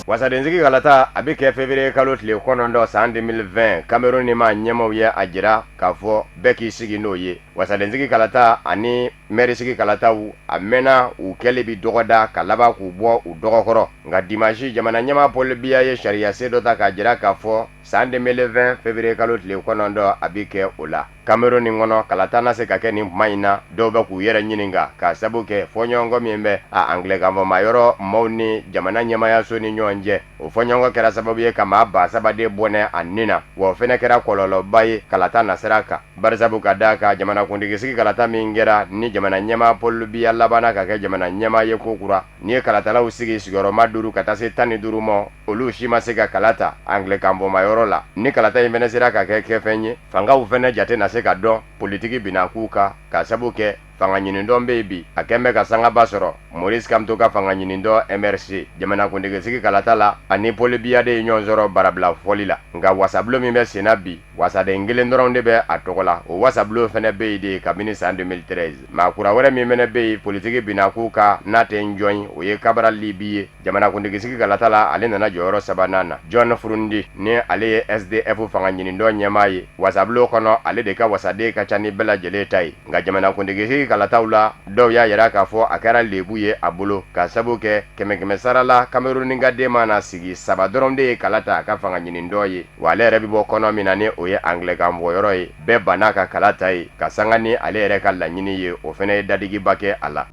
Wasadensigi galata a bɛ kɛ février kalo tile 9 san 2020 Cameroun ni ma ɲɛmaw ye a jira k'a fɔ bɛɛ k'i sigi n'o ye Wasadensigi galata ani mairisigi galataw a mɛnna u kɛlen bi dɔgɔda ka laban k'u bɔ u dɔgɔkɔrɔ nka dimanche jamana ɲɛmaa Paul Biya ye sariya se dɔ ta k'a jira k'a fɔ san 2020 février kalo tile 9 a bɛ kɛ o la Cameroun ni kɔnɔ kalata na se ka kɛ nin kuma in na dɔw bɛ k'u yɛrɛ ɲininka ka sabu kɛ fɔɲɔgɔnkɔ min bɛ a anglɛkanfɔma yɔrɔ maaw ni jamana ɲɛmaayaso ni ɲɔgɔn cɛ o fɔɲɔgɔnkɔ kɛra sababu ye ka maa ba sabaden bɔnɛ a nin na wa o fɛnɛ kɛra kɔlɔlɔba ye kalata nasira kan barisabu ka da ka jamanakuntigisigi kalata min kɛra ni jamana ɲɛmaa Paul Biya labanna ka kɛ jamana ɲɛmaa ye ko kura ni ye kalatalaw sigi sigiyɔrɔma 5 ka taa se 15 ma olu si ma se ka kalata anglɛkanfɔma yɔrɔ la ni kalata in fɛnɛ sera ka kɛ kɛfɛn ye fangaw fɛnɛ jate na se ka dɔn politiki bina k'u kan ka sabu kɛ fanga ɲinindɔ be bi a kɛn bɛ ka sangaba sɔrɔ Maurice Kamto ka fanga ɲinindɔ MRC jamanakuntigisigi kalata la ani Paul Biya de ye ɲɔgɔn sɔrɔ barabila fɔli la nka wasabulo min bɛ senna bi wasaden kelen dɔrɔn de bɛ a tɔgɔ la o wasabulo fɛnɛ be yen de kabini san 2013 maa kura wɛrɛ min fɛnɛ be yen politiki bina k'u ka n'a tɛ njɔn o ye Kabara Libi ye jamanakuntigisigi kalata la ale nana jɔyɔrɔ sabanan na John Furundi ni ale ye SDF fanga ɲinindɔ ɲɛmaa ye wasabulo kɔnɔ ale de ka wasaden ka ca ni bɛɛ lajɛlen ta ye nka jamanakuntigisigi kalataw la dɔw y'a yira k'a fɔ a kɛra lebu ye a bolo ka sabu kɛ kɛmɛ sara la Cameroun ka den mana sigi 3 dɔrɔn de ye kalata a ka fanga ɲinindɔ ye wa ale yɛrɛ bi bɔ kɔnɔ min na ni o ye Anglais mɔgɔyɔrɔ ye bɛɛ banna ka kalata ye ka sanga ni ale yɛrɛ ka laɲini ye o fɛnɛ ye dadigiba kɛ a la.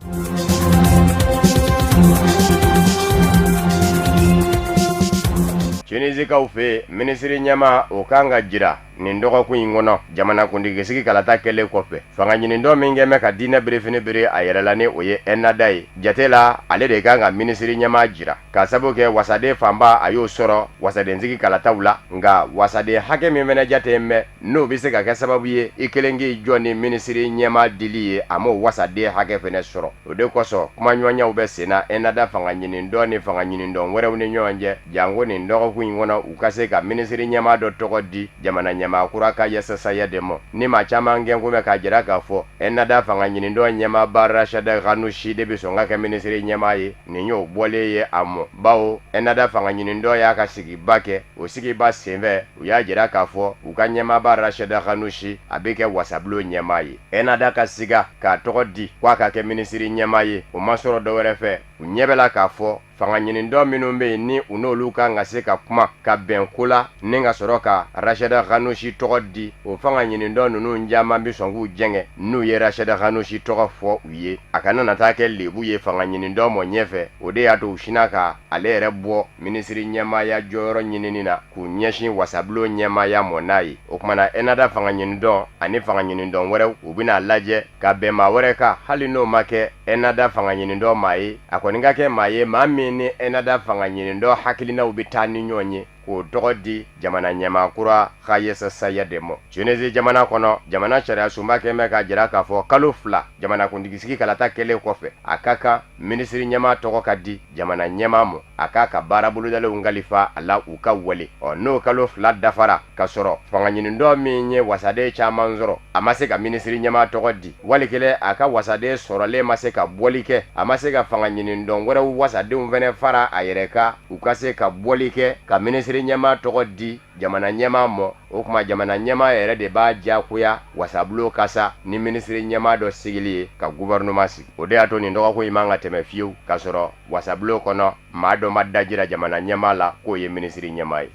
Tunisiakaw fɛ minisiri ɲɛma o kan ka jira nin dɔgɔkun in kɔnɔ jamanakuntigisigi kalata kɛlen kɔfɛ fanga ɲinindɔ min kɛn bɛ ka diinɛ berefini bere a yɛrɛ la ni o ye Ennahda ye jate la ale de kan ka minisiri ɲɛma jira ka sabu kɛ wasaden fanba a y'o sɔrɔ wasadensigi kalataw la nka wasaden hakɛ min fɛnɛ jate mɛ n'o bɛ se ka kɛ sababu ye i kelen k'i jɔ ni minisiri ɲɛma dili ye a m'o wasaden hakɛ fɛnɛ sɔrɔ o de kosɔn kumaɲɔgɔnyaw bɛ senna Ennahda fanga ɲinindɔ ni fanga ɲinindɔ wɛrɛw ni ɲɔgɔn cɛ janko nin dɔgɔkun in kɔnɔ u ka se ka minisiri ɲɛma dɔ tɔgɔ di jamana ɲɛmaakura ka yɛsɛsaya de ma ni maa caman gɛn kun bɛ k'a jira k'a fɔ Ennahda fanga ɲinindɔ ɲɛmaaba Rachida Ghannouchi de bɛ sɔn ka kɛ minisiri ɲɛma ye nin y'o bɔlen ye a mɔ bawo Ennahda fanga ɲinindɔ y'a ka sigiba kɛ o sigiba senfɛ u y'a jira k'a fɔ u ka ɲɛmaaba Rachida Ghannouchi a bɛ kɛ wasabulo ɲɛma ye Ennahda ka siga k'a tɔgɔ di k'a ka kɛ minisiri ɲɛma ye o ma sɔrɔ dɔwɛrɛ fɛ u ɲɛ bɛ la k'a fɔ fanga ɲinindɔ minnu bɛ yen ni u n'olu kan ka se ka kuma ka bɛn ko la ni ka sɔrɔ ka Rachida Ghannouchi tɔgɔ di o fanga ɲinindɔ ninnu caman bɛ sɔn k'u jɛngɛ n'u ye Rachida Ghannouchi tɔgɔ fɔ u ye a kana na taa kɛ lebu ye fanga ɲinindɔ mɔ ɲɛfɛ o de y'a to u sinna ka ale yɛrɛ bɔ minisiri ɲɛmaaya jɔyɔrɔ ɲinini na k'u ɲɛsin wasabulo ɲɛmaaya mɔ n'a ye o kumana Ennahda fanga ɲinindɔ ani fanga ɲinindɔ wɛrɛw u bɛna lajɛ ka bɛn maa wɛrɛ kan hali n'o ma kɛ Ennahda fanga ɲinindɔ maa ye a kɔni ka kɛ maa ye maa min ni Ennahda fanga ɲinindɔ hakilinaw bɛ taa ni ɲɔgɔn ye k'o tɔgɔ di jamana ɲɛmaakura ka yɛsɛsaya de ma Tunisie jamana kɔnɔ jamana sariya sunba kɛn bɛ ka jira k'a fɔ kalo 2 jamanakuntigisigi kalata kɛlen kɔfɛ a ka kan minisiri ɲɛma tɔgɔ ka di jamana ɲɛma mɔ a k'a ka baara bolodalenw kalifa a la u ka wale n'o kalo 2 dafara ka sɔrɔ fanga ɲinindɔ min ye wasaden caman sɔrɔ a ma se ka minisiri ɲɛma tɔgɔ di walikelen a ka wasaden sɔrɔlen ma se ka bɔli kɛ a ma se ka fanga ɲinindɔ wɛrɛw wasadenw fɛnɛ fara a yɛrɛ kan u ka se ka bɔli kɛ ka minisiri ɲɛma tɔgɔ di jamana ɲɛma mɔ o kuma jamana ɲɛma yɛrɛ de b'a diyagoya wasabulo kasa ni minisiri ɲɛma dɔ sigili ye ka gouvernement sigi o de y'a to nin dɔgɔkun in man ka tɛmɛ fiyewu k'a sɔrɔ wasabulo kɔnɔ maa dɔ ma dajira jamana ɲɛma la k'o ye minisiri ɲɛma ye.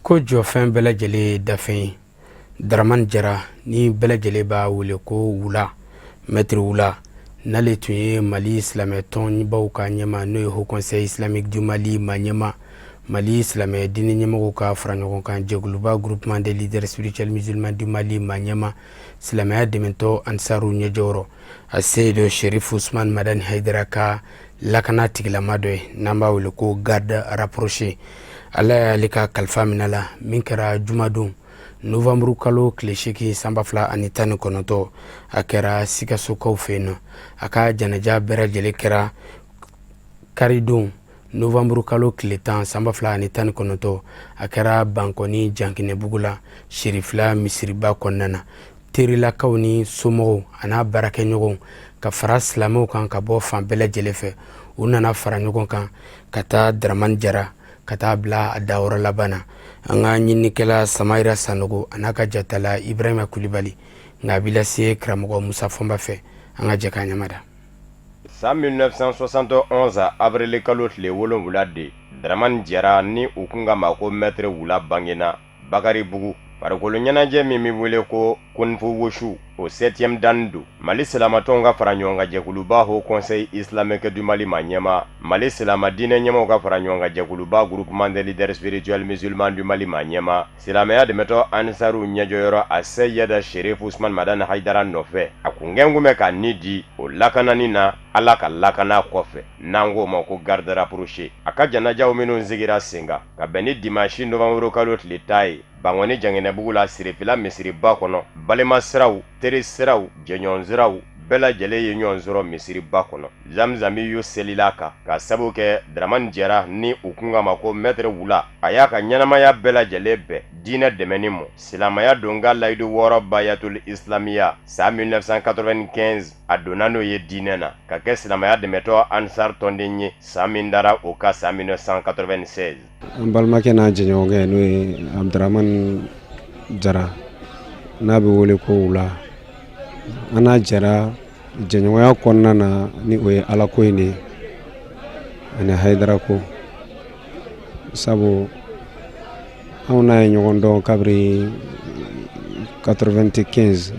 ko jɔfɛn bɛɛ lajɛlen dafɛn Dramane Jara ni bɛɛ lajɛlen b'a wele ko Wula Maître Wula n'ale tun ye Mali silamɛ tɔnbaw ka ɲɛma n'o ye Haut Conseil Islamique du Mali ma ɲɛma Mali silamɛ diinɛ ɲɛmɔgɔw ka fara ɲɔgɔn kan jɛkuluba groupement des leaders spirituels musulmans du Mali ma ɲɛma silamɛya dɛmɛtɔ Ansaru ɲɛjɔyɔrɔ a Seyidu Cherif Ousmane Madani Haidara ka lakana tigilama dɔ ye n'an b'a wele ko garde rapproché ala y'ale ka kalifa minɛ la min kɛra jumadon novembre kalo tile 8 sanba 2019 a kɛra Sikasokaw fɛ yen nɔ a ka janaja bɛɛ lajɛlen kɛra karidon novembre kalo tile 10 sanba 2019 a kɛra Bankɔni Jankinɛbugu la Sherifila misiriba kɔnɔna na terilakaw ni somɔgɔw an'a baarakɛɲɔgɔnw ka fara silamɛw kan ka bɔ fan bɛɛ lajɛlen fɛ u nana fara ɲɔgɔn kan ka taa Dramane Jara ka taa bila a dayɔrɔ laban na an ka ɲininikɛla Samayira Sanogo a n'a ka jatala Ibrahima Kulibali nka a bɛ lase karamɔgɔ Musa Fɔnba fɛ an ka jɛ k'a ɲamada. San 1971 avril kalo tile 7 de Dramane Jara ni u kun ka ma ko Maître Wula bangena Bakari Bugu farikolo ɲɛnajɛ min bɛ wele ko kunfu wushu au 7e dandu Mali Silamaton ka fara ɲɔgɔn ka jɛkuluba Haut Conseil islamique du Mali ma ɲɛma Mali Silama diinɛ ɲɛmaw ka fara ɲɔgɔn ka jɛkuluba groupement des leaders spirituels musulmans du Mali ma ɲɛma silamɛya dɛmɛtɔ Ansaru ɲɛjɔyɔrɔ a Seyida Sherif Ousmane Madani Haidara nɔfɛ a kun gɛngumɛ ka ni di o lakanani na Ala ka lakana kɔfɛ n'an ko ma ko garde rapproché a ka janajaw minnu sigira senga ka bɛn ni dimanche novembre kalo tile ta ye Bangoni Janginɛbugu la Sirifila misiriba kɔnɔ balima siraw teri siraw jɛɲɔgɔn siraw bɛɛ lajɛlen ye ɲɔgɔn sɔrɔ misiriba kɔnɔ Zamzami y'u selila kan ka sabu kɛ Dramani Jara ni u kun ka ma ko Maître Wula a y'a ka ɲɛnamaya bɛɛ lajɛlen bɛɛ diinɛ dɛmɛni mɔ silamɛya don ka layidu wɔɔrɔ Bayatul Islamiya san 1995 a donna n'o ye diinɛ na ka kɛ silamɛya dɛmɛtɔ Ansar tɔnden ye san min dara o ka san 1996 an balimakɛ n'a jɛɲɔgɔnkɛ n'o ye Abdramani Jara n'a bɛ wele ko Wula an n'a jɛra jɛɲɔgɔnya kɔnɔna na ni o ye Ala ko in de ye ani Haidara ko sabu anw n'a ye ɲɔgɔn dɔn kabiri 95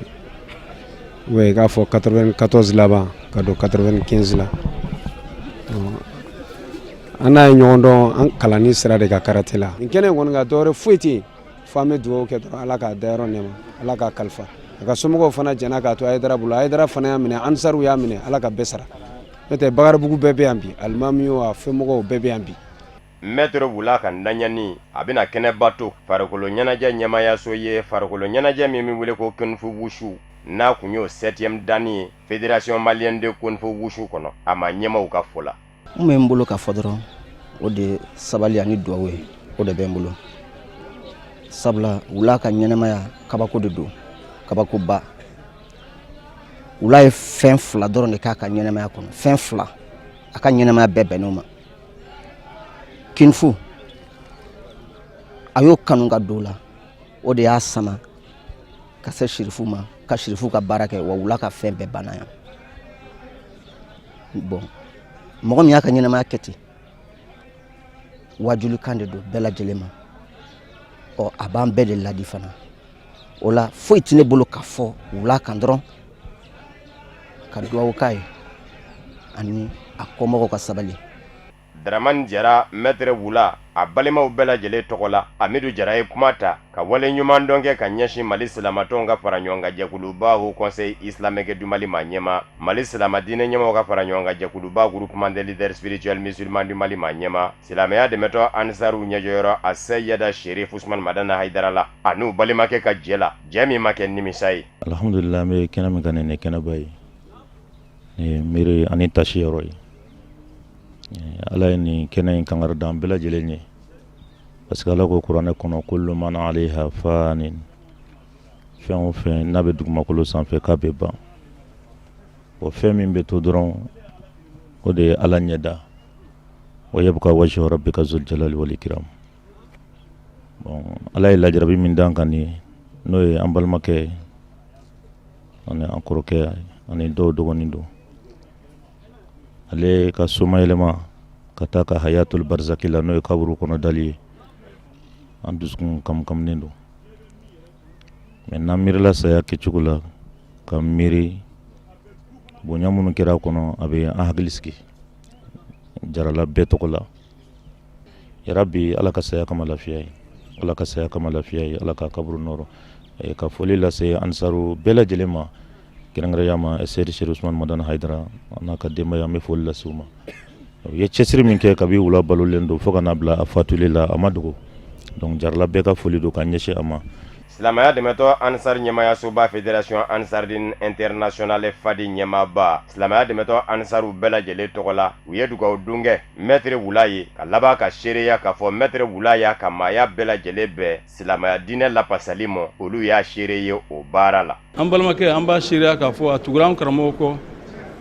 ouais k'a fɔ 94 laban ka don 95 la an n'a ye ɲɔgɔn dɔn an kalanni sira de ka karate la nin kɛnɛ kɔni ka dɔwɛrɛ foyi tɛ yen fo an bɛ dugawu kɛ dɔrɔn Ala k'a dayɔrɔ nɛɛma Ala k'a kalifa a ka somɔgɔw fana jɛna k'a to Haidara bolo Haidara fana y'a minɛ Ansaru y'a minɛ Ala ka bɛɛ sara n'o tɛ Bakaribugu bɛɛ bɛ yan bi alimami o a fɛnmɔgɔw bɛɛ bɛ yan bi Maître Wula ka daɲani a bɛna kɛnɛba to farikolo ɲɛnajɛ ɲɛmayaso ye farikolo ɲɛnajɛ min bɛ wele ko Kunfu Wushu n'a kun y'o 7e danni ye Fédération Malienne de Kunfu Wushu kɔnɔ a ma ɲɛmaw ka fɔ la mun bɛ n bolo ka fɔ dɔrɔn o de sabali ani duwawu ye o de bɛ n bolo sabula Wula ka ɲɛnamaya kabako de don kabakoba Wula ye fɛn fila dɔrɔn de k'a ka ɲɛnamaya kɔnɔ fɛn fila a ka ɲɛnamaya bɛɛ bɛnn'o ma Kinfu a y'o kanu ka don la o de y'a sama ka se Sherifu ma ka Sherifu ka baara kɛ wa Wula ka fɛn bɛɛ banna yan bon mɔgɔ min y'a ka ɲɛnamaya kɛ ten wajulikan de don bɛɛ lajɛlen ma ɔ a b'an bɛɛ de ladi fana o la foyi tɛ ne bolo ka fɔ Wula kan dɔrɔn ka duwawu k'a ye ani a kɔmɔgɔw ka sabali Dramani Jara Maître Wula a balimaw bɛɛ lajɛlen tɔgɔ la Amidu Jara ye kuma ta ka wale ɲuman dɔn kɛ ka ɲɛsin Mali Silamatɔnw ka fara ɲɔgɔn kan jɛkuluba Haut Conseil islamique du Mali ma ɲɛma Mali Silama diinɛ ɲɛmaw ka fara ɲɔgɔn kan jɛkuluba groupement des leaders spirituels musulmans du Mali ma ɲɛma silamɛya dɛmɛtɔ Ansaru ɲɛjɔyɔrɔ a Seyida Sherif Ousmane Madani Haidara la a n'u balimakɛ ka jɛ la jɛ min ma kɛ nimisa ye alhamdulillah an bɛ kɛnɛ min kan nin ye kɛnɛba ye ni miiri ani tasi yɔrɔ ye Ala ye nin kɛnɛ in kangari da an bɛɛ lajɛlen ye parce que Ala ko kuranɛ kɔnɔ kullu man alayha fanin fɛn o fɛn n'a bɛ dugumakolo sanfɛ k'a bɛ ban o fɛn min bɛ to dɔrɔn o de ye Ala ɲɛda wa yabqa wajhu rabbika zul jalali wal ikram bon Ala ye lajarabi min d'an kan nin n'o ye an balimakɛ ani an kɔrɔkɛ ani dɔw dɔgɔnin don ale ka soma yɛlɛma ka taa ka hayatul barzaki la n'o ye kaburu kɔnɔ dali ye an dusukun kamkaminen don mɛ n'an miirila saya kɛcogo la ka miiri bonya minnu kɛra a kɔnɔ a bɛ an hakili sigi jarala bɛɛ tɔgɔ la yarabi Ala ka saya kama lafiya ye Ala ka saya kama lafiya ye Ala ka kaburu nɔrɔ ka foli lase Ansaru bɛɛ lajɛlen ma kɛrɛnkɛrɛnya ma Seydi Sherif Ousmane Madani Haidara n'a ka denbaya an bɛ foli lase u ma u ye cɛsiri min kɛ kabi Wula balolen don fo ka n'a bila a fatuli la a ma dogo donc jarala bɛɛ ka foli don ka ɲɛsin a ma silamɛya dɛmɛtɔ Ansar ɲɛmayasoba Fédération Ansardine Internationale Fadi ɲɛmaaba silamɛya dɛmɛtɔ Ansaru bɛɛ lajɛlen tɔgɔ la u ye dugawu dun kɛ Maître Wula ye ka laban ka seereya k'a fɔ Maître Wula y'a ka maaya bɛɛ lajɛlen bɛɛ silamɛya diinɛ lapasali ma olu y'a seere ye o baara la an balimakɛ an b'a seereya k'a fɔ a tugura an karamɔgɔ kɔ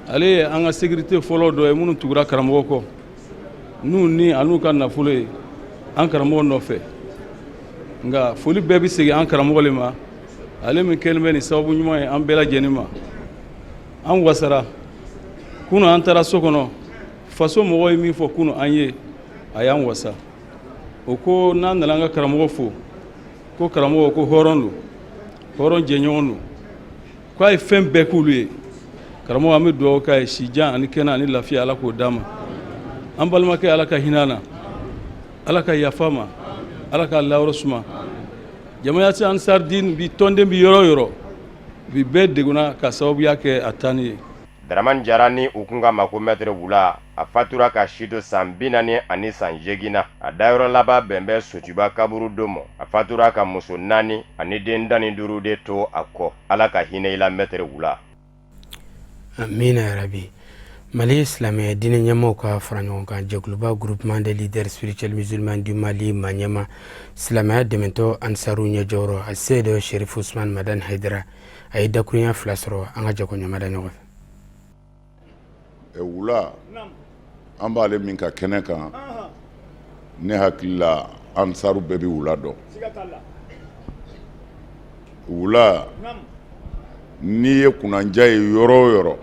ale ye an ka sécurité fɔlɔ dɔ ye minnu tugura karamɔgɔ kɔ n'u ni an'u ka nafolo ye an karamɔgɔ nɔfɛ nka foli bɛɛ bɛ segin an karamɔgɔ le ma ale min kɛlen bɛ nin sababu ɲuman ye an bɛɛ lajɛlen ma an wasara kunun an taara so kɔnɔ faso mɔgɔw ye min fɔ kunun an ye a y'an wasa o ko n'an nana an ka karamɔgɔ fo ko karamɔgɔ ko hɔrɔn don hɔrɔn jɛɲɔgɔn don k'a ye fɛn bɛɛ k'olu ye karamɔgɔ an bɛ dugawu k'a ye sijan ani kɛnɛ ani lafiya ala k'o d'a ma an balimakɛ ala ka hinɛ na ala ka yafa ma ala ka layɔrɔ suma jamayati ansardin bi tɔnden bi yɔrɔ yɔrɔ bi bɛɛ degunna ka sababuya kɛ a tani ye Daraman Jara ni u kun ka ma ko Maître Wula a fatura ka si to san 40 ani san 8 na a dayɔrɔ laban bɛn bɛ Sotiba kaburu don ma a fatura ka muso 4 ani den 15 de to a kɔ ala ka hinɛ i la Maître Wula. Amina yarabi. Mali Islamé diinɛ ɲɛmaaw ka fara ɲɔgɔn kan jɛkuluba groupement des leaders spirituels musulmans du Mali Manyema silamɛya dɛmɛtɔ Ansaru ɲɛjɔyɔrɔ a se de Sherif Ousmane Madani Haidara a ye dakuruɲa 2 sɔrɔ an ka jɛko ɲamada ɲɔgɔn fɛ. Wula an b'ale min ka kɛnɛ kan ne hakili la Ansaru bɛɛ bɛ Wula dɔn. Wula n'i ye kunanja ye yɔrɔ o yɔrɔ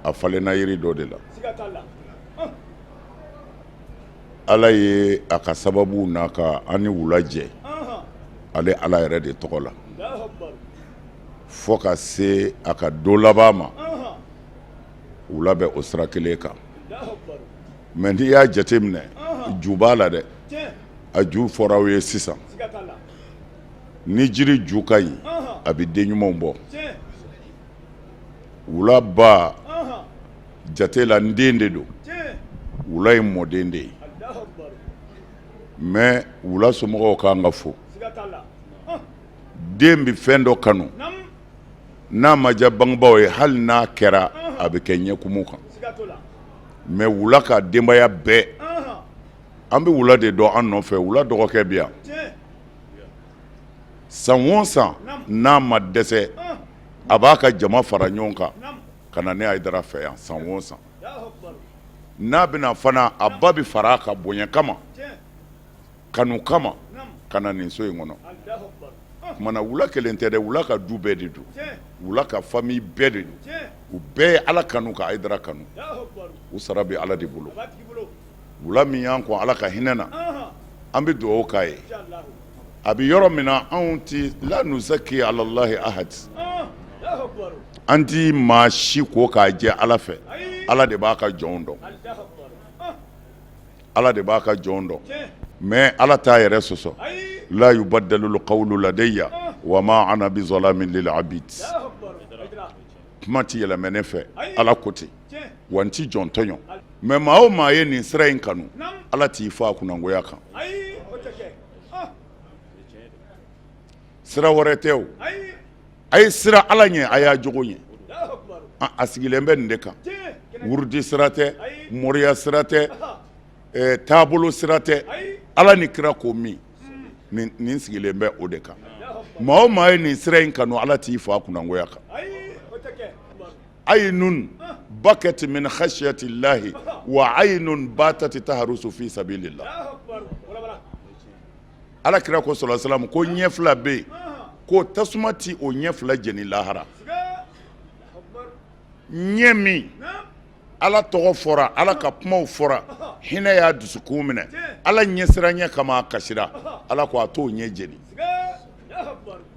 a falenna yiri dɔ de la. Ala ye a ka sababu n'a ka an ni Wula jɛ ale Ala yɛrɛ de tɔgɔ la fo ka se a ka do laban ma Wula bɛ o sira kelen kan mais n'i y'a jate minɛ ju b'a la dɛ a ju fɔra aw ye sisan ni jiri ju ka ɲi a bɛ den ɲumanw bɔ Wula ba jate la n den de don Wula ye mɔden de ye mais Wula somɔgɔw kan ka fo den bɛ fɛn dɔ kanu n'a ma diya bangebaaw ye hali n'a kɛra a bɛ kɛ ɲɛkumu kan mais Wula ka denbaya bɛɛ an bɛ Wula de dɔn an nɔfɛ Wula dɔgɔkɛ bɛ yan san o san n'a ma dɛsɛ a b'a ka jama fara ɲɔgɔn kan ka na ne Haidara fɛ yan san o san n'a bɛna fana a ba bɛ fara a ka bonya kama kanu kama ka na nin so in kɔnɔ kumana Wula kelen tɛ dɛ Wula ka du bɛɛ de don Wula ka famille bɛɛ de don u bɛɛ ye Ala kanu ka Haidara kanu u sara bɛ Ala de bolo Wula min y'an kɔn Ala ka hinɛ na an bɛ dugawu k'a ye a bɛ yɔrɔ min na anw ti la nuzaki alalahi ahad an ti maa si ko k'a jɛ Ala fɛ Ala de b'a ka jɔnw dɔn Ala de b'a ka jɔnw dɔn mais Ala t'a yɛrɛ sɔsɔ la yubaddalu qawlu ladayya wa ma ana bizalamin lil abid kuma ti yɛlɛmɛ ne fɛ Ala ko ten wa n ti jɔn tɔɲɔ mais maa o maa ye nin sira in kanu Ala t'i fɔ a kunnangoya kan sira wɛrɛ tɛ o a ye sira Ala ɲɛ a y'a jogo ɲɛ a sigilen bɛ nin de kan wurudi sira tɛ moriya sira tɛ taabolo sira tɛ Ala ni kira ko min nin sigilen bɛ o de kan maa o maa ye nin sira in kanu Ala t'i fɔ a kunnangoya kan aynun bakat min khashyati llahi wa aynun batat taharusu fi sabilillah Ala kira ko sallallahu alaihi wasallam ko ɲɛ fila bɛ yen ko tasuma ti o ɲɛ fila jeni lahara ɲɛ min Ala tɔgɔ fɔra Ala ka kumaw fɔra hinɛ y'a dusukun minɛ Ala ɲɛsiranya kama a kasira Ala ko a t'o ɲɛ jeni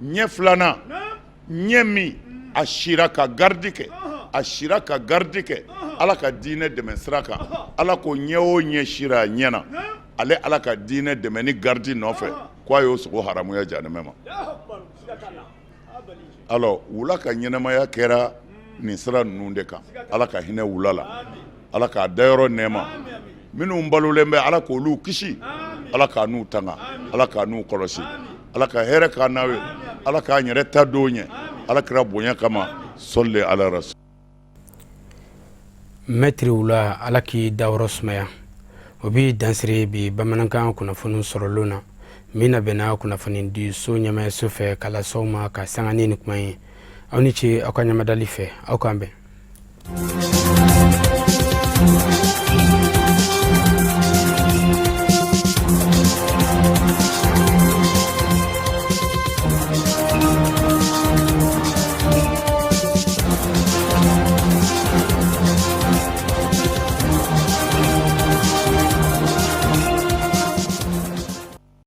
ɲɛ filanan ɲɛ min a sira ka gardi kɛ a sira ka gardi kɛ Ala ka diinɛ dɛmɛ sira kan Ala ko ɲɛ o ɲɛ sira a ɲɛ na ale Ala ka diinɛ dɛmɛ ni gardi nɔfɛ k'a y'o sogo haramuya jahanɛmɛ ma alors Wula ka ɲɛnamaya kɛra nin sira ninnu de kan Ala ka hinɛ Wula la Ala k'a dayɔrɔ nɛɛma minnu balolen bɛ Ala k'olu kisi Ala k'a n'u tanga Ala k'a n'u kɔlɔsi Ala ka hɛrɛ k'a n'aw ye Ala k'an yɛrɛ ta don ɲɛ Ala kira bonya kama sɔli ala rasul Maître Wula Ala k'i dayɔrɔ sumaya o bi dansiri bi bamanankan kunnafoni sɔrɔlen na min na bɛnna kunnafoni di so ɲɛmaayaso fɛ kalasaw ma ka sanga ni kuma ye aw ni ce aw ka ɲamadali fɛ aw k'an bɛn